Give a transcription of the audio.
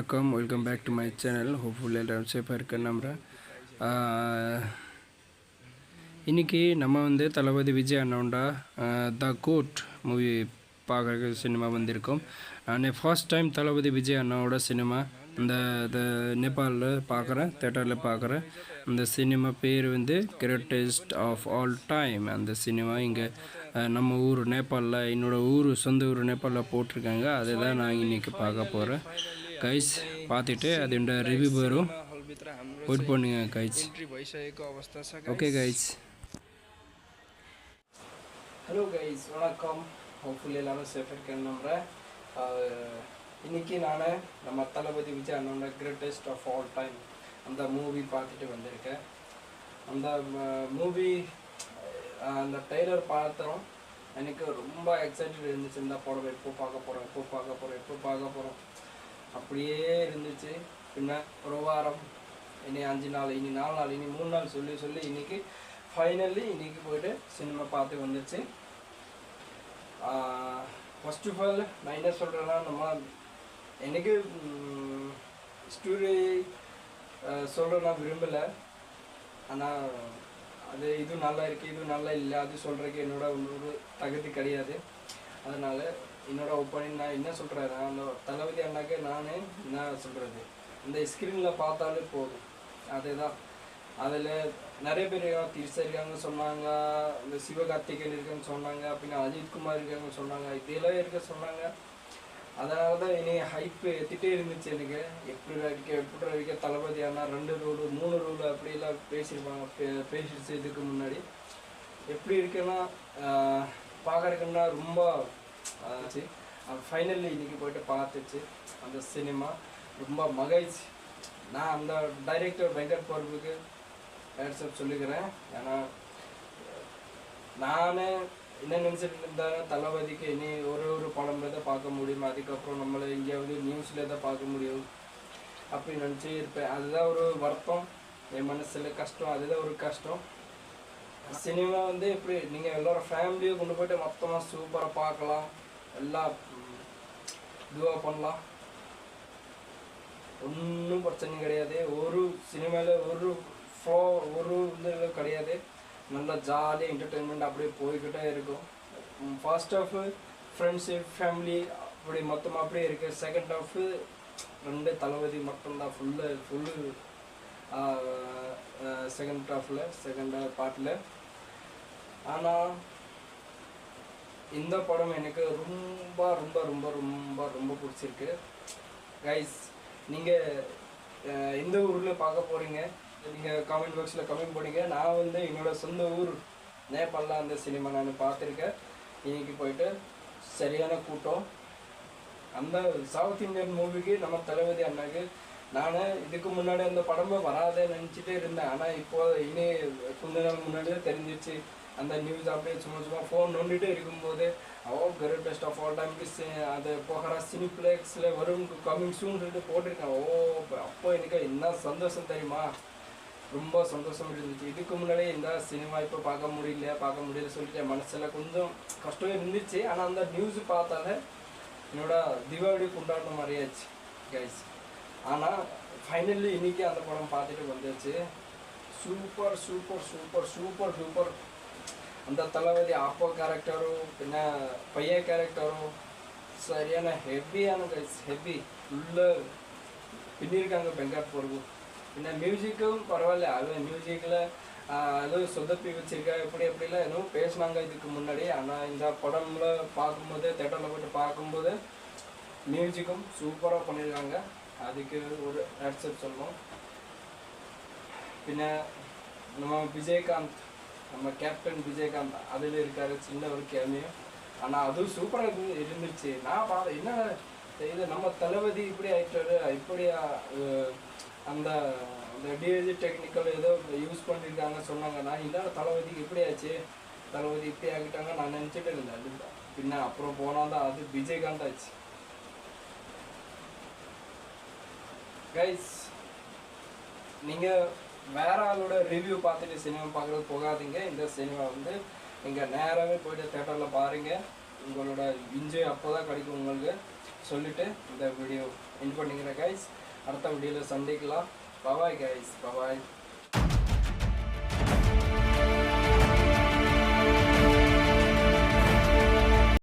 வணக்கம், welcome back to my channel. Hopefully எல்லோரும் சேஃபாக இருக்குன்னு நம்புகிறேன். இன்றைக்கி நம்ம வந்து தளபதி விஜய் அண்ணாண்டா த கோட் மூவி பார்க்குறக்கு சினிமா வந்திருக்கோம். நான் ஃபர்ஸ்ட் டைம் தளபதி விஜய் அண்ணாவோட சினிமா இந்த நேபாளில் பார்க்குறேன், தேட்டரில் பார்க்குறேன். அந்த சினிமா பேர் வந்து கிரேட்டஸ்ட் ஆஃப் ஆல் டைம். அந்த சினிமா இங்கே நம்ம ஊர் நேபாளில், என்னோடய ஊர் சொந்த ஊர் நேபாளில் போட்டிருக்காங்க. அதை தான் நான் இன்றைக்கி பார்க்க போகிறேன். கைஸ் பார்த்துட்டு அதோட ரிவ்யூ வரும், வெயிட் பண்ணுங்க guys. Okay guys. Hello guys, வணக்கம். ஹோப்ஃபுல்லி எல்லாரும் சேஃபாக இருக்கேன்னு நம்புகிறேன். இன்றைக்கி நான் நம்ம தளபதி விஜய் அண்ணனோட கிரேட்டஸ்ட் ஆஃப் ஆல் டைம் அந்த மூவி பார்த்துட்டு வந்திருக்கேன். அந்த மூவி அந்த ட்ரெய்லர் பார்த்தோம், எனக்கு ரொம்ப எக்ஸைட்டட் இருந்துச்சு. இந்த படம் எப்போ பார்க்க போகிறோம் அப்படியே இருந்துச்சு. பின்ன ஒரு வாரம், இனி 5 நாள், இனி 4 நாள், இனி 3 நாள் சொல்லி இன்றைக்கி ஃபைனலி இன்றைக்கி போய்ட்டு சினிமா பார்த்து வந்துச்சு. ஃபர்ஸ்ட் ஆஃப் ஆல் நான் என்ன சொல்கிறேன்னா, எனக்கு ஸ்டோரி சொல்கிற நான் விரும்பலை. ஆனால் இது நல்லா இருக்குது, இது நல்லா இல்லை, அது சொல்கிறதுக்கு என்னோட ஒரு தகுதி கிடையாது. அதனால் என்னோடய ஒப்பீனியன் நான் என்ன சொல்கிறேன்னா, அந்த தளபதி அண்ணாக்கு நான் என்ன சொல்கிறது, இந்த ஸ்க்ரீனில் பார்த்தாலே போதும். அதுதான். அதில் நிறைய பேர் இருக்காங்க சொன்னாங்க, இந்த சிவகார்த்திகேயன் இருக்குன்னு சொன்னாங்க, அப்படின்னா அஜித்குமார் இருக்காங்க சொன்னாங்க, இதெல்லாம் இருக்க சொன்னாங்க. அதனால தான் இனி ஹைப்பு ஏற்றிட்டே இருந்துச்சு எனக்கு. எப்படி இருக்க தளபதி அண்ணா 2 ரூலு 3 ரூலு அப்படிலாம் பேசிடுச்சு இதுக்கு முன்னாடி. எப்படி இருக்குன்னா பார்க்குறதுக்குன்னா ரொம்ப ஆச்சு. ஃபைனலி இன்றைக்கி போய்ட்டு பார்த்துச்சு அந்த சினிமா. ரொம்ப மகிழ்ச்சி. நான் அந்த டைரக்டர் வெங்கட் பிரபுக்கு ஹேட்ஸ்அப் சொல்லிக்கிறேன். ஏன்னா நான் என்ன நினச்சிட்டு இருந்தாலும் தளபதிக்கு இனி ஒரு படம்ல தான் பார்க்க முடியும், அதுக்கப்புறம் நம்மளை எங்கேயாவது நியூஸில் தான் பார்க்க முடியும் அப்படின்னு நினச்சி இருப்பேன். அதுதான் ஒரு வருத்தம், என் மனசில் கஷ்டம், அதுதான் ஒரு கஷ்டம். சினிமா வந்து எப்படி நீங்கள் எல்லோரும் ஃபேமிலியை கொண்டு போய்ட்டு மொத்தமாக சூப்பராக பார்க்கலாம், எல்லாம் இதுவாக பண்ணலாம், ஒன்றும் பிரச்சனை கிடையாது. ஒரு சினிமாவில் ஒரு இது கிடையாது. நல்லா ஜாலியாக என்டர்டெயின்மெண்ட் அப்படியே போய்கிட்டே இருக்கும். ஃபர்ஸ்ட் ஆஃப் ஃப்ரெண்ட்ஷிப் ஃபேமிலி அப்படி மொத்தமாக அப்படியே இருக்குது. செகண்ட் ஆஃப் 2 தளபதி மட்டும்தான் ஃபுல்லு செகண்ட் பார்ட்டில். ஆனால் இந்த படம் எனக்கு ரொம்ப ரொம்ப ரொம்ப ரொம்ப ரொம்ப பிடிச்சிருக்கு. கைஸ், நீங்கள் எந்த ஊரில் பார்க்க போகிறீங்க, நீங்கள் காமெண்ட் பாக்ஸில் கமெண்ட் பண்ணுங்க. நான் வந்து என்னோடய சொந்த ஊர் நேபாளில் அந்த சினிமா நான் பார்த்துருக்கேன். இன்றைக்கி போயிட்டு சரியான கூட்டம். அந்த சவுத் இந்தியன் மூவிக்கு நம்ம தளபதி அண்ணாக்கு நான் இதுக்கு முன்னாடி அந்த படமே வராதே நினச்சிட்டே இருந்தேன். ஆனால் இப்போது இனி கொஞ்ச நாள் முன்னாடியே தெரிஞ்சிச்சு. அந்த நியூஸ் அப்படியே சும்மா ஃபோன் நோண்டிகிட்டே இருக்கும்போது கிரேட்டஸ்ட் ஆஃப் ஆல் டைம்க்கு அது போகிற சினிப்ளெக்ஸில் வரும், கம்மிங் சூன் போட்டிருக்கேன். அப்போ எனக்கு என்ன சந்தோஷம் தெரியுமா, ரொம்ப சந்தோஷம் இருந்துச்சு. இதுக்கு முன்னாடியே இந்த சினிமா இப்போ பார்க்க முடியல சொல்லிட்டு என் மனசில் கொஞ்சம் கஷ்டம் இருந்துச்சு. ஆனால் அந்த நியூஸ் பார்த்தாலே என்னோட தீபாவளி கொண்டாடின மாதிரியாச்சு கைஸ். ஆனால் ஃபைனலி இன்றைக்கி அந்த படம் பார்த்துட்டு வந்துச்சு. Super super super super super. அந்த தளபதி அப்போ கேரக்டரும் பின்ன பைய கேரக்டரும் சரியான ஹெவியான guys, heavy full பின்னிருக்காங்க Venkat Prabhu. பின்ன மியூசிக்கும் பரவாயில்ல, அது மியூசிக்கில் அதுவும் சொதப்பி வச்சிருக்கா எப்படிலாம் இன்னும் பேசினாங்க இதுக்கு முன்னாடி. ஆனால் இந்த படம்ல பார்க்கும்போது, தேட்டரில் போய்ட்டு பார்க்கும்போது மியூசிக்கும் சூப்பராக பண்ணியிருக்காங்க. அதுக்கு ஒரு ஹேட்ஸ்அப் சொல்லணும். பின்ன நம்ம விஜயகாந்த், நம்ம கேப்டன் விஜயகாந்த் அதில் இருக்கார், சின்ன ஒரு கேமியோ. ஆனால் அதுவும் சூப்பராக இருந்துச்சு. நான் பார்த்தேன், என்ன இது நம்ம தளபதி இப்படி ஆகிட்டாரு, இப்படி அந்த டிஏஜி டெக்னிக்கல் ஏதோ யூஸ் பண்ணியிருக்காங்க சொன்னாங்க. நான் இந்த தளபதிக்கு இப்படி ஆச்சு, தளபதி இப்படி ஆகிட்டாங்க நான் நினச்சிட்டு இருந்தேன். பின்ன அப்புறம் போனால் தான் அது விஜயகாந்த் ஆச்சு கைஸ். நீங்கள் வேற ஆளோட ரிவ்யூ பார்த்துட்டு சினிமா பார்க்குறது போகாதீங்க. இந்த சினிமா வந்து நீங்கள் நேராகவே போய்ட்டு தேட்டரில் பாருங்கள். உங்களோட என்ஜாய் அப்போ தான் கிடைக்கும் உங்களுக்கு சொல்லிவிட்டு இந்த வீடியோ என் பண்ணிக்கிறேன் கைஸ். அடுத்த வீடியோவில் சந்திக்கலாம். Bye bye guys, bye bye.